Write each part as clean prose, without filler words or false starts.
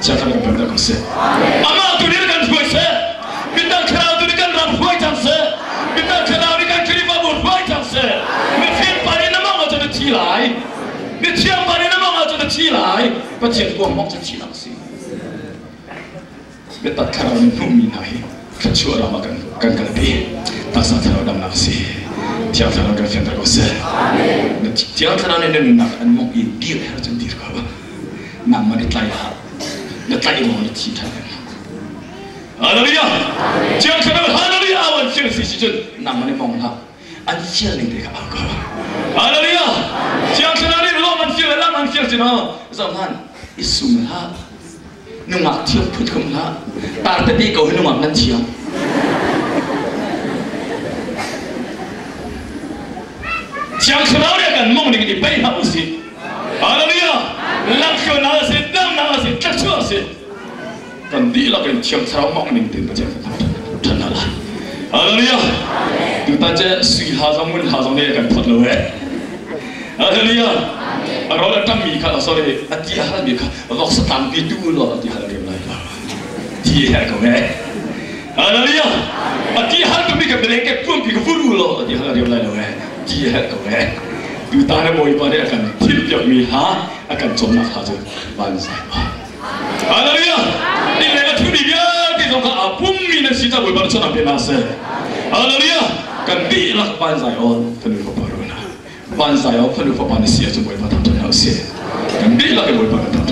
Jangan berbeda kose. Ama tu ni kan buat se. Kita kerana tu ni kan ramai jam se. Kita kerana ni kan kiri babu ramai jam se. Mungkin pada nama orang tu cilai. Mungkin pada nama orang tu cilai. Macam gua mau tu cilai sih. Kita kerana ni bumi nahi. Kecuali makan kan kalbi. Tak sahaja orang nafsi. Tiap kerana kan fian terkose. Tiap kerana ni nak mau idir harus idir kau. Nama ni tayar. Letak ibu ni cita. Haleluya. Jangan kena haleluya awan sih sijun. Nama ni monglah. Anjir ni mereka aku. Haleluya. Jangan kena ni lawan anjir cina. Zaman isumlah. Nungat tiap pun kumlah. Tartedi kau nungat nanti yang. Jangan kena dia kan mong ni di bayi hapusi. Haleluya. Langsung nasi, dam nasi, kacau nasi. Dan dia lagi cium ceramah ni dia macam tanah. Haleluya. Kita je sui hazam ni akan perlu. Haleluya. Kalau ada kami kalau sore dia hal mereka, kalau setan itu loh dia hal dia lain. Dia kau Haleluya. Dia hal kami kebelengke pun pergi buru loh dia hal dia lain. Dia kau Kita nak boleh pada akan tiap miha akan jomnak hasil bangsa. Haleluya. Ini mereka tu dia kita kan apung minat sita boleh pada cakap binasa. Haleluya. Kan bilah bangsa on penuh kebaruan. Bangsa on penuh manusia tu boleh pada tanah usia. Kan bilah boleh pada tanah.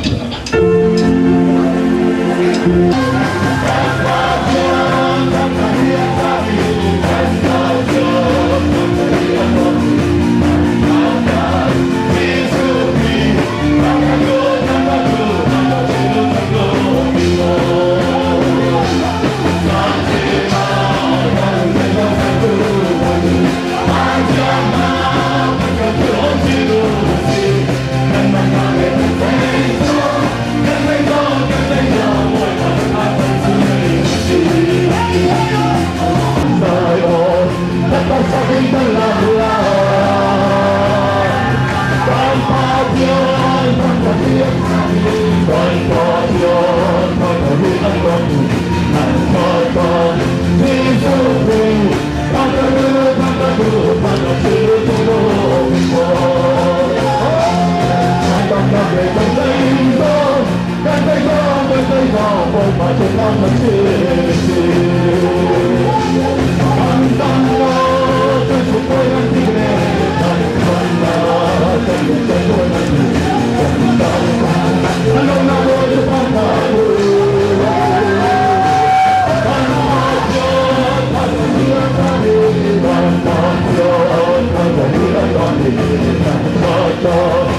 Go,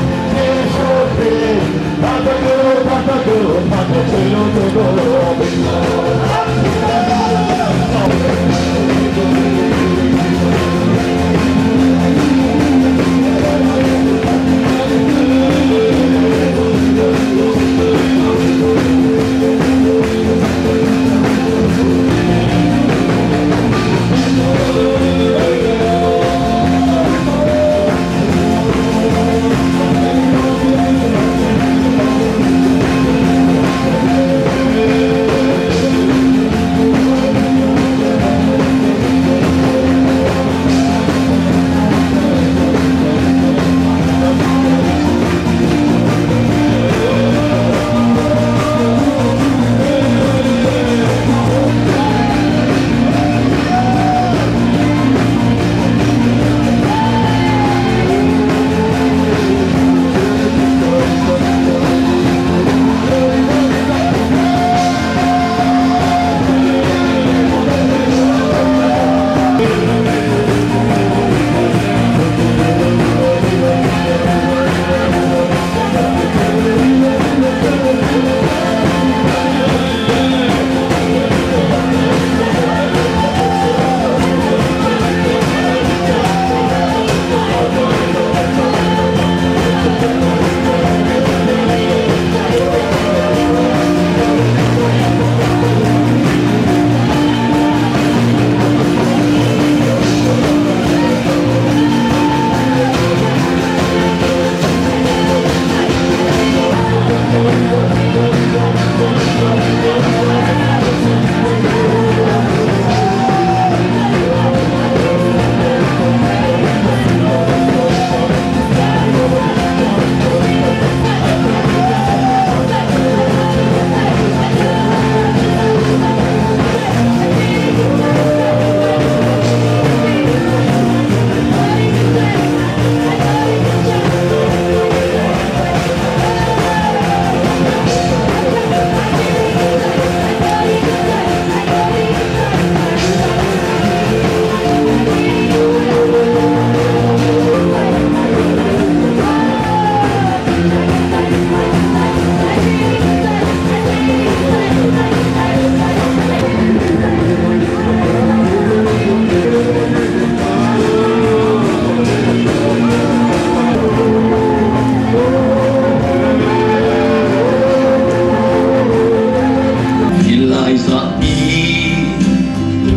Sami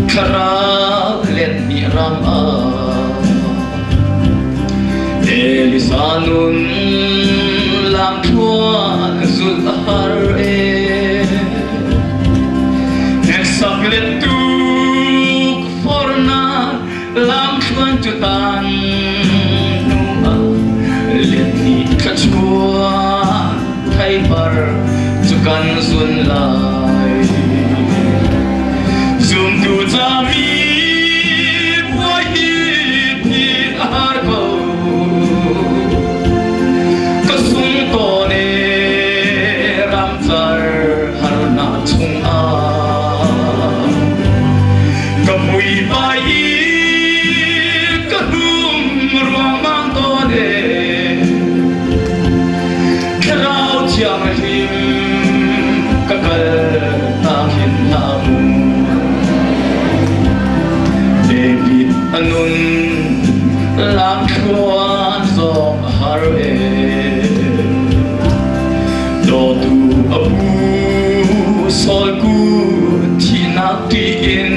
Kara let ni rama Elisanun lam tuan zul har Nesaklet tuk forna lam tuan tutan let ni kachua thay bar tukan zun lai zum tu zami boy hi har ko kasung to ne ram zar har na chung a kapui bai kahum ruang to ne krau chiang him kakal takin namu David anun lam chuan zong har do tu abu sol ku thinak ti in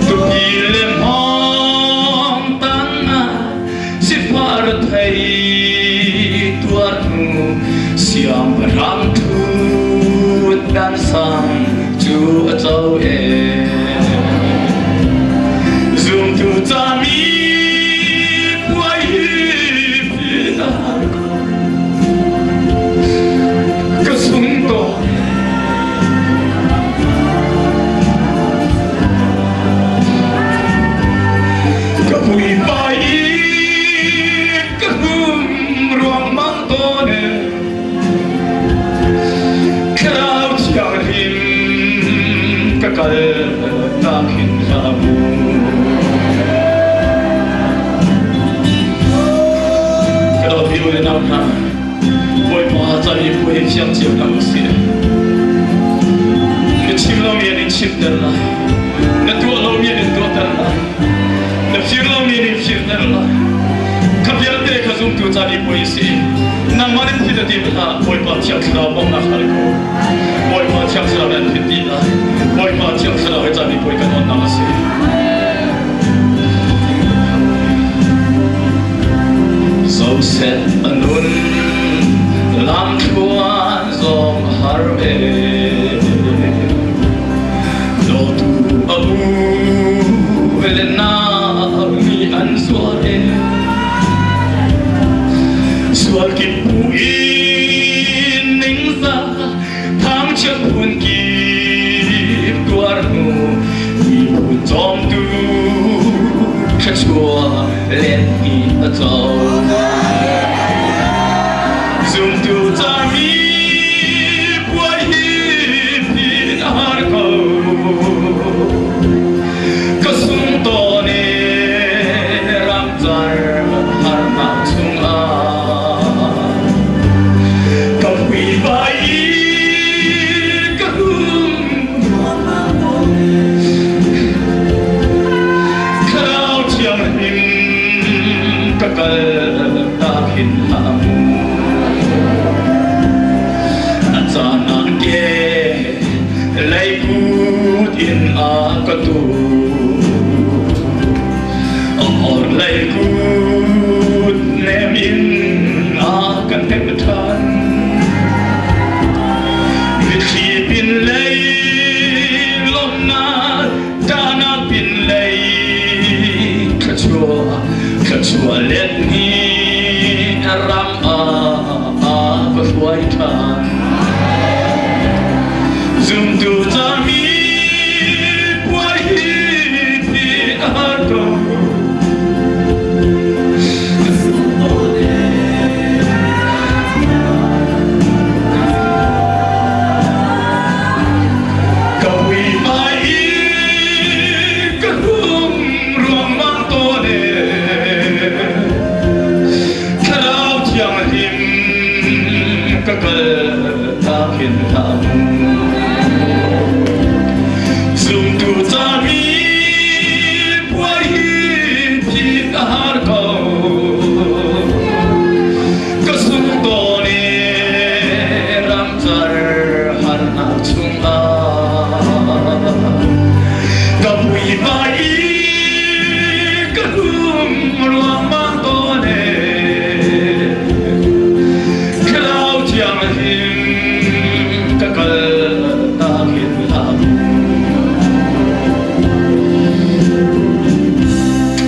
tu ilem hong tanga si par thai tuar nu siam ram thu dan sang chu atau zum tu zami boy hi kasung to kapui bai kahum ruang mang to ne krau chiang him kakal takin namu kalau biru le nam na boy pa chai boy siang chiam nam si ke chim lo mi ni chim dar la na tu lo mi ni tu dar la na fir lo mi ni fir dar la kapial te khazum tu chai boy si na mari phi da ti ha boy pa chiang sa bom na khal ko boy pa chiang sa ran phi ti la boy pa chiang sa ha chai boy ka non na si so set anun lam chuan zong har do tu abu velena mi an suare sual ki pu in ning za tham chak pun ki tuar nu mi pu tom tu kachua let ni atau zum tu zami boy hi har ko kasung to ne ram zar har na chung a kapui bai kahum krau chiang him kakal takin namu lay put in akatu or lay put nem in akan tempatan vitri pin lay lomna dana pin lay kachua let ni ram berwaitan zum tu zami boy hi har ko kawi bai kahum ruang mang to ne krau chiang him kakal takin namu him kakal takin lam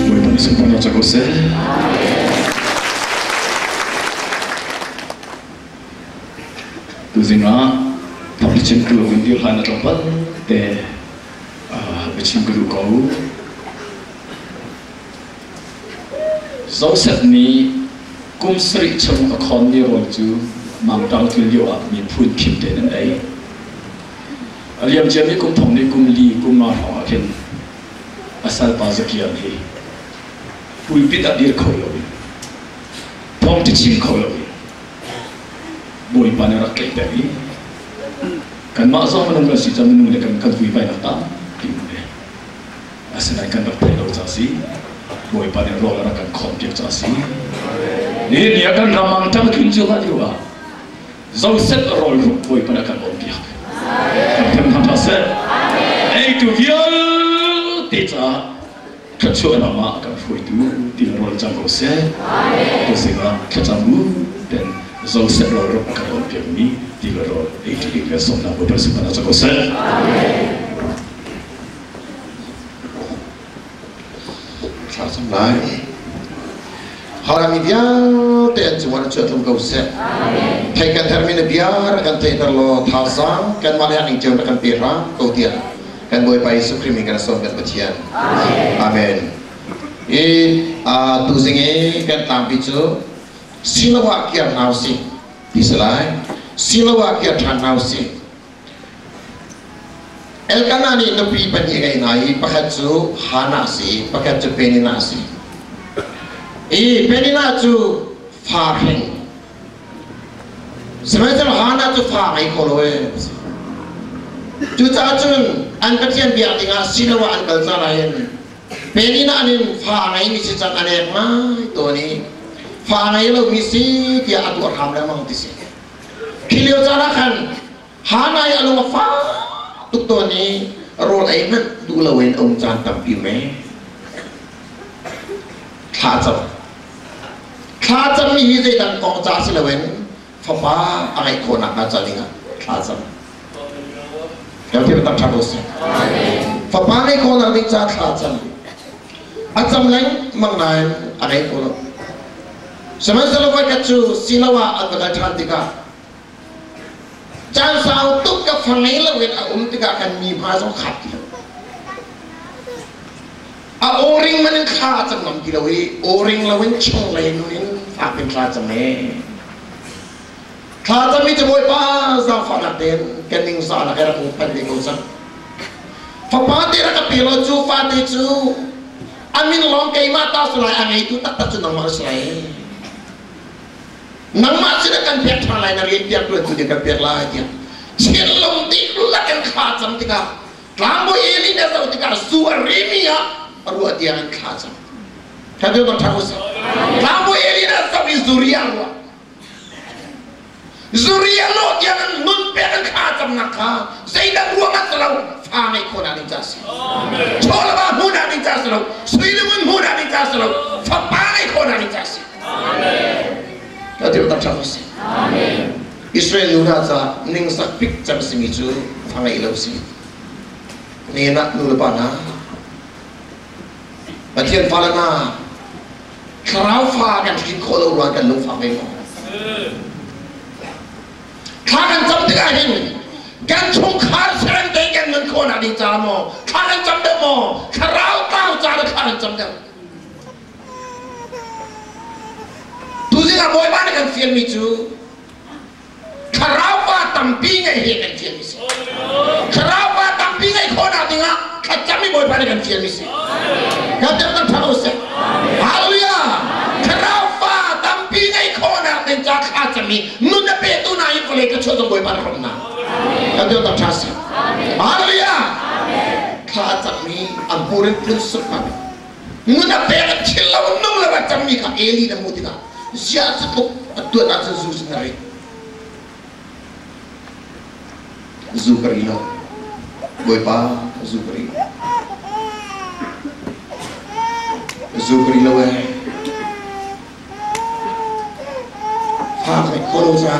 Muli pa nisumpan at ako sa Tuzin na Taplicin ko hindi hana tempat te Bicin guru kau Zauset ni kum sri chong akon ni rol chu mang tang tu liu a mi phun kim te nan ai aliam jam ni kum thong ni kum li kum ma ha khen asal pa zakiam hi pul pit a dir khol lo thong ti chim khol lo boy pa na rak te hi kan ma zo manung ka si jam nu le kan vui bai na ta kim ne asanai kan rak te lo cha si boy pa na ro la kan khom ti cha si ni akan ramang tang kinju ka diwa zau set rol ru boy pa na kan om piak kan tham ta se ei tu viol ti cha ka chu na ma ka foi tu ti rol chang ko se ko se ga ka chamu den zau set rol ru ka om piak ni ti rol ei ti ka som na bo pa su pa na ko se Chào xong lại Họ làm biar dan cuma cuat lum kau set. Thai kan termin biar kan thai terlo thasang kan malah yang jauh kan pira kau dia kan boleh pai sukrimi kan som kan bacian. Amen. Tu singe kan tampi cu silawa kia nausi diselai silawa kia than nausi. Elkanani nepi panjai nai pakai cu hanasi pakai cu peninasi. Penina tu farhing. Semasa hana tu farai koloi. Tu cacun an kecian biar tinggal silawa an kalsa lain. Penina ni farai misi cat anek mah itu ni. Farai lo misi dia atur hamla mang tisi. Kilio carakan hana ya lo fa tu ni rol aiman du lawen om jan tampi me. Kacam ni hizai dan kong jasi lawen, fapa angai kona kacalinga kacam. Yang kita tak terus. Fapa angai kona ni cat kacam. Acam lain mengenai angai kona. Semasa lawan kacu silawa atau cantika. Jangan sautuk ke fangai lawen tiga akan mihasong khati. Orang mana kacam nam kilawi, orang lawan cong lain nuin, apa kacam ni? Kacam itu boleh pas dah fanaten, kening sana kira umpan di kawasan. Fapati raka pilo cu, fati cu, amin long kay mata sulai angai itu tak tahu nama sulai. Nama sudah kan pihak lain hari pihak tu dia kan pihak lain. Cilong di lakan kacam tiga, lambo ini dah tahu tiga suarimi ya. Arwah dia akan kacam. Kata orang tahu sih. Kamu ini dah sampai zurian lo. Zurian lo dia akan nunpekan kacam nakal. Saya dah ruang selalu. Faham ikut nanti jasi. Coba bah muda nanti jasi lo. Suiluman muda nanti jasi lo. Faham ikut nanti jasi. Kata orang tahu sih. Israel luar za ningsak pik jam semicu. Faham ilau sih. Ni nak nulupana. Bagian falana kerau fagan di kalau orang kan lupa memang. Kagan jam tiga ini, kan cungkar serang dengan mengkona di jamo. Kagan jam demo, kerau tahu cara kagan jam demo. Tu sih boleh mana kan film itu? Kerau fa tampingai he kan film itu. Kerau fa tampingai kona tinggal, kacami boleh mana kan film itu. Kata orang tahu sih. Haleluya. Kenapa tampingai kona dan cakap kami nuna petu naik oleh kecuali boy parhona. Kata orang tahu sih. Haleluya. Kata kami ampurin prinsip kami. Nuna petu cilau nung lebat kami ka Eli dan Mutika. Siapa tu Tuhan akan Yesus sendiri. Zukarino. Boy pa Zukarino. Zubri lawe, faham kolosah.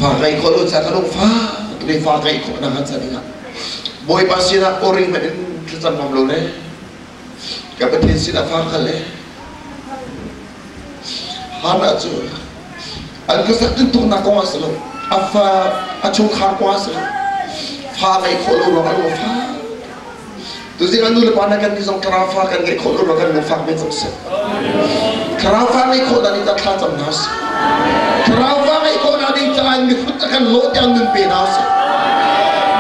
Fakai kalau cakap tapi fakai kau nak cakap boy pasti nak orang macam kita mampu le, kapan sila fakal le, hana tu, aku sakit tu nak kau asal, apa acung khar kau asal, fakai kalau orang lu fak, tu jangan dulu panakan di sana kerafa kan ke kalau orang lu fak betul se, kerafa ni kau dah tidak kacau nas. Kenapa kau nanti jangan dihutkan lo yang mimpi nasi?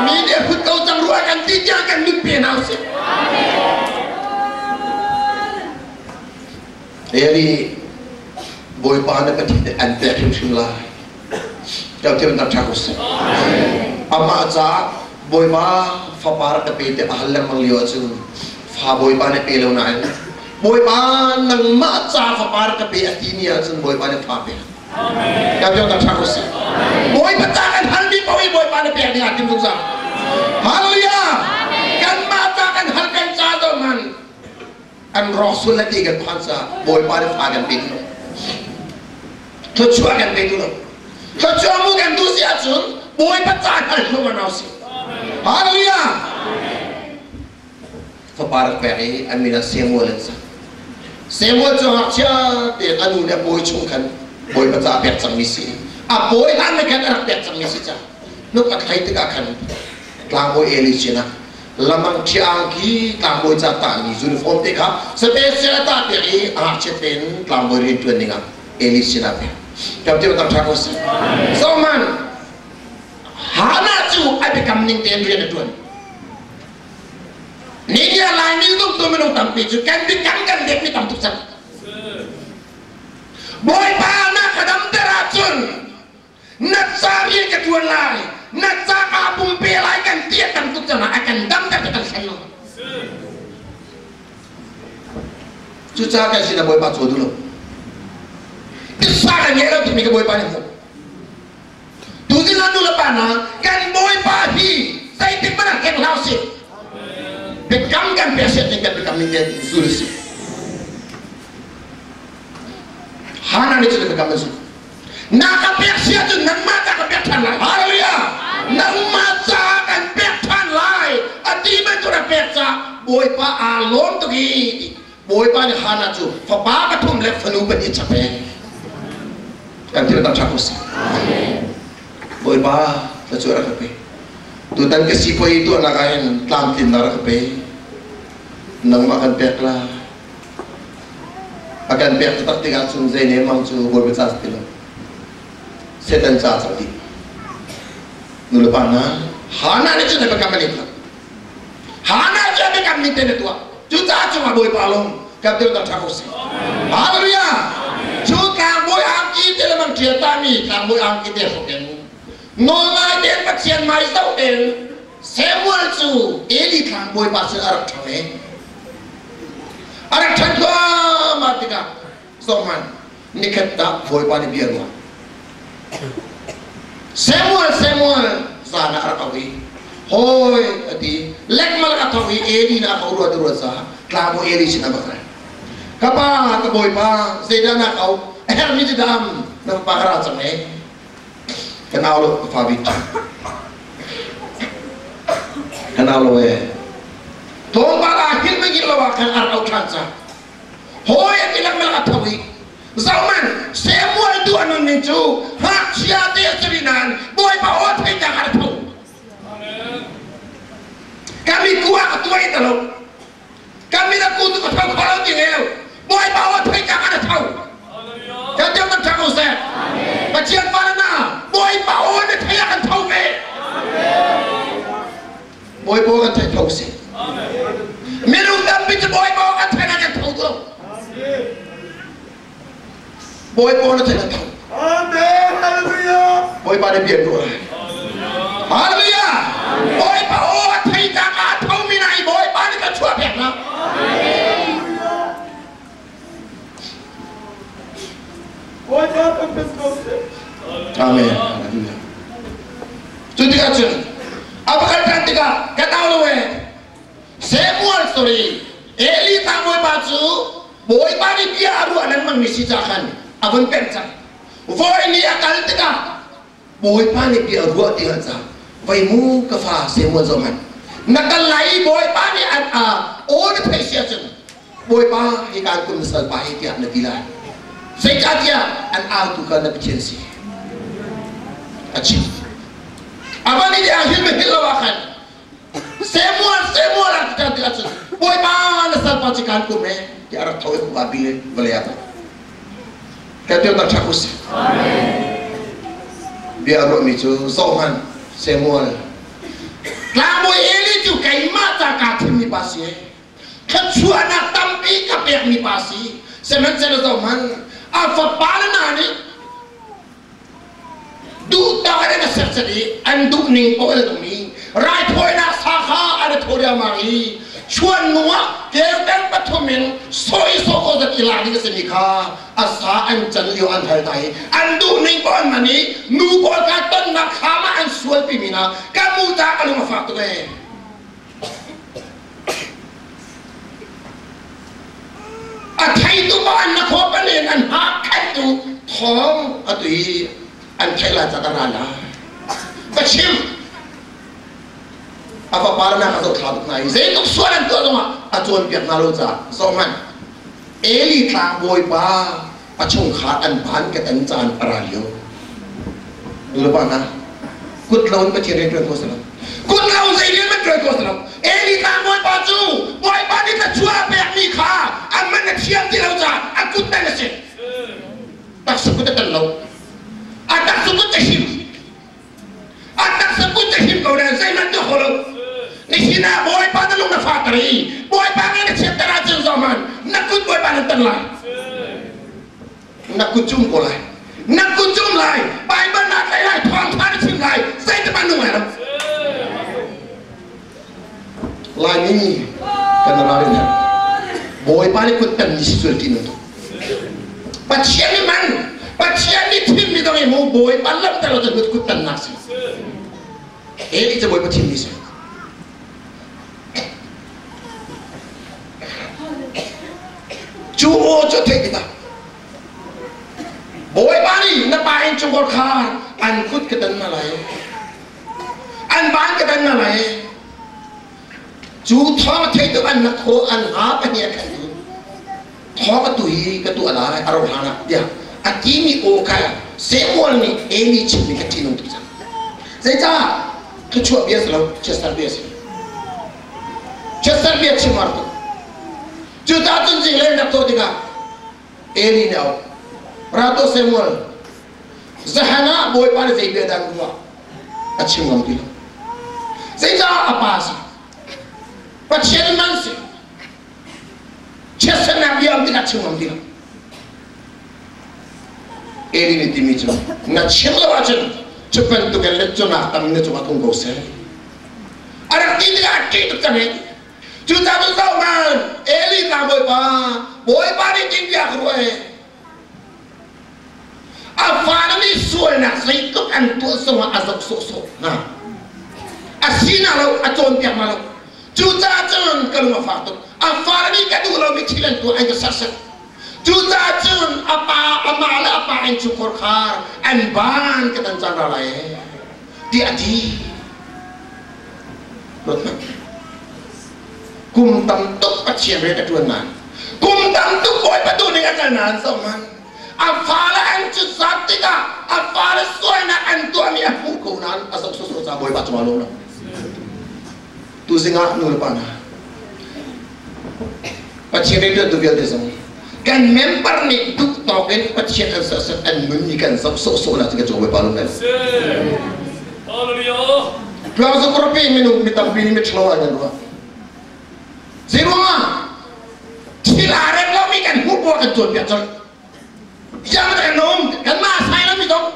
Mini hutau jangan ruakan tidak akan mimpi nasi. Jadi boy pada petidak antar insyaAllah. Kau tiada nak cakap. Amma aja boy ma fapar kepede ahalam melihat tu. Fa boy pada pelu naik. Boy pa nang maca fapar kepede ini aja boy pada fape. Kau tiada nak cakap. Boy pecahkan hal ni boy pada pihak ni hati musa. Haleluya. Kan maca kan hal kan cado man. An Rasul lagi kan pansa boy pada fagan pintu. Kecuali kan pintu. Kecuali kan tu si acun boy pecahkan lu manausi. Haleluya. Fapar kepede amina Samuel ensa. Samuel jangan cia dia anu dia boy cungkan. Boy baca pihak sang misi. Boy kan mereka anak pihak sang misi cah. Nuk akai tegak kan. Lamboy Elisina. Lamang ciangki lamboy jatah ni. Zulfon tegak. Spesial tak pihak cepen lamboy rintuan dengan Elisina pihak. Kau tiada tak cakap sih. So man, hana tu ada kamning tendri tuan. Ni dia lain itu tu menung tampi tu kan dikangkan dia ni tampuk sah. Boy pana kadam teracun, nak cari ketuan lain, nak cakap pumpelai kan dia tampuk sana akan dam tertekan sana. Cuca kan sih boy pacu dulu. Kisah ni era tu mereka boy pana tu. Tujuh lalu lepana kan boy pahi, saya tidak pernah kan lausi. Bekamkan biasa tinggal bekam menjadi zulsi. Hana ni sudah bekam zulsi. Nak biasa tu nak mata kebiasaan lain. Haleluya. Nak mata kan biasaan lain. Ati betul biasa. Boy pa alon tu ki. Boy pa ni hana tu. Fapa katum lep fanu beri capek. Kan tidak tak cakus. Boy pa tercurah kepe. Tutan kesipo itu anak kain lantin darah kepe. Nang makan pek lah. Akan pek tetap tinggal sunzai ni memang tu boy besar still. Setan cah tadi. Nulu pana. Hana ni cuma bekam ni. Hana cuma bekam ni tene tua. Juta cuma boy palong. Kapten tak cakus. Haleluya. Juta boy angki dalam cerita ni. Kang boy angki dia soken. Nolai dia paksian mai tau den. Samuel tu Eli kang boy pasal Arab thame. Arab thangwa matika. Soman nikat tak boy pani biar gua. Samuel sana Arab awi. Hoi ati lek mal katawi Eli na kau dua sah. Klamu Eli sina bakra. Kapa ka boy pa sedana kau ni dam na pakara same. Kenal lo Fabit. Kenal lo Tombal akhir mengilawakan arau kansa. Hoya tidak melatawi. Zaman semua itu anu nicu hak siate serinan boy bawat pegang arau. Kami kuat ketua itu lo. Kami nak kutu ketua kalau tinggal boy bawat pegang arau. Jadi orang cakap saya. Bacian mana? Boy bawat pegang arau ke? Boy bawat pegang arau sih. Minum tapi boy bawat pegang arau tu. Boy bawat pegang arau. Amin, haleluya. Boy pada biar dua. Haleluya. Boy bawat pegang arau minai boy pada ketua pegang. Boy bawat pegang. Amin. Haleluya. Jadi kacun. Apa kata tiga? Kata oleh Samuel story. Eli tak boy baju. Boy bani biar aru anak mengisi jahan. Abang pencak. Boy ni akal tiga. boy pani bi ruwa tingan sa vai mu ka fa Samuel zaman nakalai boy pani at all the patience boy pa ikan kun sal pa tiap na dilai sai ka dia an tu ka na patience achieve apa ni dia akhir menghilawakan Samuel at kita boy pa na sal pa ikan kun me dia arah tahu ku babil beliau kata tak cakus biar roh micu sohan Samuel kamu ini juga mata katim ni pasi kecuali nak tampi kapek ni pasi sementara sohan apa panen ni du tak ada serseri anduk ning poel demi right point nak saka ada thoria mari chuan nuwa keuten pathumin soi soko da ilani ke semika asa an chan liu an thal tai andu ning bon mani nu ko ka ton na khama an sual pimina kamu ta kalu ma fakto ke athai tu ba an na kho palen an ha khat tu thong atui an thaila chakarala bachim apa parana ka to khabuk nai zai tuk sualan tu ma achon piak na lo cha soman eli tlang boy pa pachung kha an ban ka tan chan paralio dulu pa na kut laun pa chire tren ko sala kut laun zai dia ma tren ko sala eli tlang boy pa chu boy pa ni ka chua pe mi kha amman na thiam ti lo cha akut ta na se tak sukut ta lo atak sukut ta him atak sukut ta him ko dan zai man to holo Nisina boy pa na lung na factory boy pa nga nagsiyatara dyan zaman nakut boy pa ng tanlay nakutjum ko lay nakutjum lay Bible na lay lay thong pa na sim lay say ta pa nung alam lay nini kanararin na boy pa ni kutan ni sisulti na to patsya ni man patsya ni tim ni dong mo boy pa lam talo dyan kutan nasi ito boy pa tim ni siya Cuo cho thế kita, boy bani na pain cungkol kar, an kut ketan malay, an ban ketan malay, cu thong thế tu an nak ho an ha panya kan tu, thong ketui ketu alai arohana dia, akimi o kaya, Samuel ni ini cumi ketinung tu je, saya kecuali biasa lo, cesar biasa cemar tu. Juta tu jinglen nak tu juga, Eli ni awak, Rato Samuel, Zahana boy pada saya bedang dua, acim ngambil. Saya apa sih? Pacien mansi, cesar nabi am tidak acim ngambil. Eli ni timi cuma, nak cemla wajan, cepat tu kan lecon nak tamu ni cuma tunggu sel. Ada tidak aktif tu kan ni. Juta tu zaman Eli nak boy pa ni tinggal keruai. Apa ni suai nak saya ikut antu semua azab sok. Nah, asina lo acon tiap malam. Juta cun kalau mafaktur. Apa ni kadu lo mikiran tu aja sasak. Juta cun apa amala apa yang cukur kar, anban ketan candra lain. Di. Betul. Kum tam tuk pacien reda tuanan, kum tam tuk boy patu dengan kanan soman. Afala ancu satika, afala soina antu ami aku kunan asal susu sa boy patu malu. Tu singa nur pana. Pacien reda tu biar desam. Kan member ni tuk token pacien asal an menyikan susu lah tiga coba palu kan. Haleluya. Kalau sekolah minum mitam bini mitlo aja dua. Zirunga, cilare lo mikan hubo kecuali biasa. Jangan terkenum, kan mas saya lo mitong.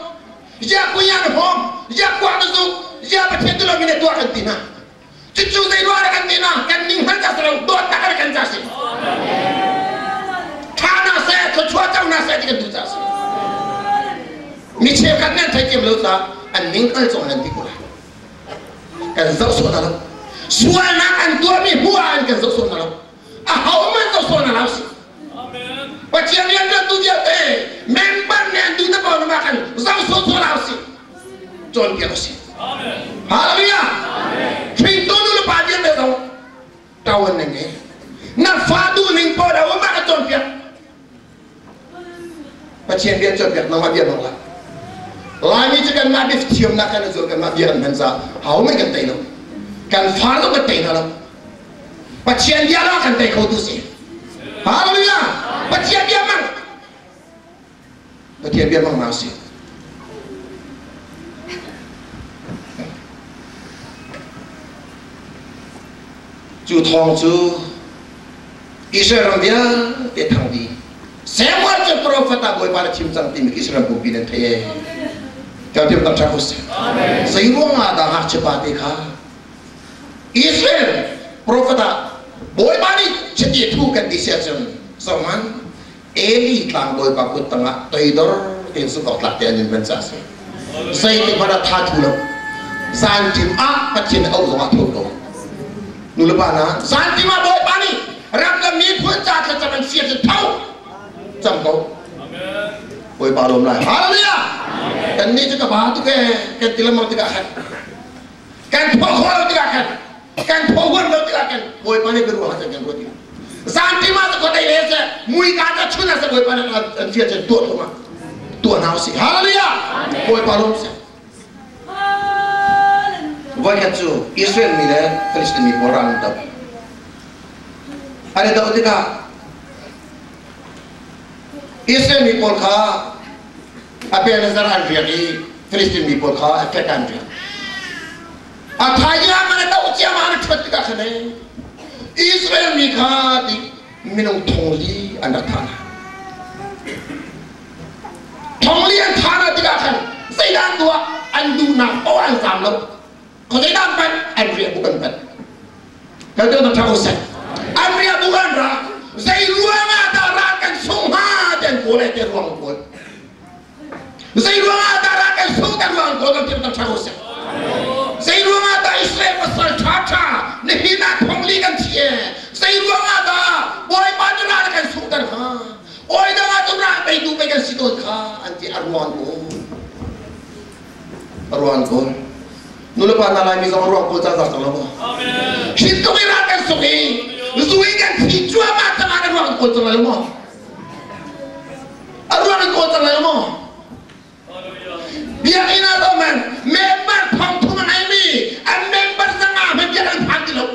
Jangan punya hom, jangan kuat tu, jangan bercetu lo minat dua kantina. Cucu saya dua kantina, kan ninghal kasar dua tak ada kanjasi. Karena saya kecuali tahu nasi di kantu jasi. Micet kan nanti kem lo sa, an ninghal jangan dikulah. Kan zau suara. Suana antua mi buan kan so na lo. Ahau man so na lo. Amen. Pacian yang tu dia member ni antu na pa na makan. Zau so na lo. John Piakosi. Hallelujah. Tring tu dulu pajen betul. Kawan nengi. Nak fadu ning pada orang kat John Piak. Pacien dia John Piak nama dia nolak. Lagi juga nabi cium nak kan juga nabi yang menza. Hau mereka tahu. Kan fadu kan tahu. Pacien dia lah kan tahu tu sih. Hallelujah. Pacien dia mang. Pacien dia mang masih. Chú thong chú Israel dia dia thang di. Semua je profeta boy pada cimcang tim Israel bukan teh. Kau dia tak terus. Sehingga ada hak cepat ikah. Israel profeta boy bani jadi tu kan decision. Soman Eli kang boy bakut tengah tidur insuk otak dia yang bencas. Saya pada thatu santim ah pacin au sama tu. Nulupana santima boy pani rakam ni pun cat caman sia tahu jam kau boy balom lai haleluya kan ni juga bahatu ke tilam mau tidak kan pokok tidak kan pokok tidak kan boy pani beruah saja kan roti santima tu kau dah lihat mui kata cuna se boy pani sia tua tua nausi haleluya boy balom se Bukan tu Israel ni dah Palestin ni orang tahu. Ada tahu tidak? Israel ni polka apa yang nazar Andrea ni Palestin ni polka apa kan dia? Athaya mana tahu siapa mana cepat tidak kena. Israel ni kah di minum thongli anda tanah. Thongli anda tanah tidak kan? Saya dua andu nak orang samlo. Kau tidak dapat Andrea bukan kan? Kau tidak tahu saya. Andrea bukan rak. Saya ruang ada rakan semua dan boleh ke ruang pun. Saya ruang ada rakan semua dan ruang pun kau tidak tahu saya. Saya ruang ada Israel pasal caca. Nihina thonglingan cie. Saya ruang ada boleh baju rakan semua dan ha. Oi dah tu rak begitu begitu situ kah anti arwan pun. Arwan pun. Nula pa nalai mi zong ruang kulca zak tang lama. Amen. Hitu kira kan suki, suki kan hijau mata ada ruang kulca lama. Ruang kulca lama. Biar ina zaman member pang tu mana ini, member sangat menjalan pagi lo.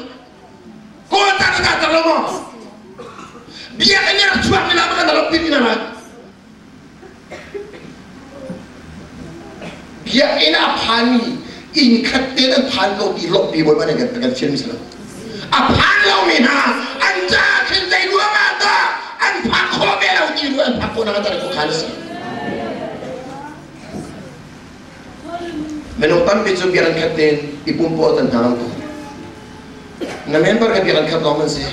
Kulca zak tang lama. Biar ini nak cuak ni lama kan dalam pimpinan lagi. Biar ina pani. In katen pan lo di lok di boy mana kan film misalnya. Pan lo mina anja kenai dua mata an pan kobe lo di dua pan kau nak cari kau kalis. Menonton video biaran katen ipumpo tentang tu. Namen par biaran kat loman se.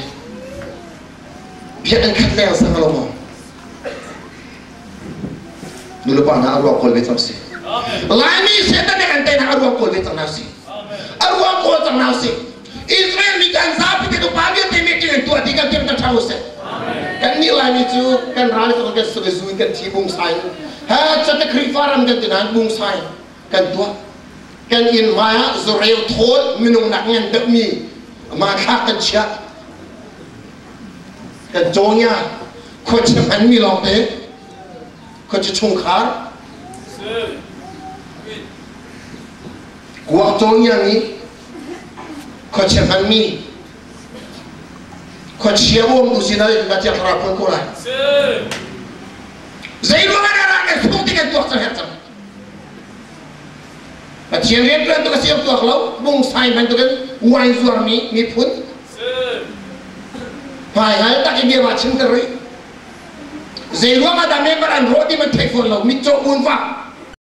Biaran katen sang lomo. Dulu pa na arwah kol betul se. Lani setan yang antena arwah kau betul nasi, arwah kau betul nasi. Israel ni kan sapi itu pagi temek dengan tua tiga kita tahu se. Kan ni lani tu kan rali tu kan sesuai kan cibung sain. Ha cete krifaram kan tenan bung sain kan tua. Kan in maya zureu thol minum nakngan demi maka kan cia. Kan jongnya kau cepat mi lompe, kau cungkar. Waktunya ni, kau cepat ni, kau siapa untuk sinari kita cakap rapun kau lah. Saya dua ada rakyat semua tiga tuak terhadap. Kacau dia tu untuk siapa tuak lau, bung sai bantu kan, wine zuar ni pun. Hai tak dia macam terus. Saya dua ada member an roti mentelefon lau, mitro unfa.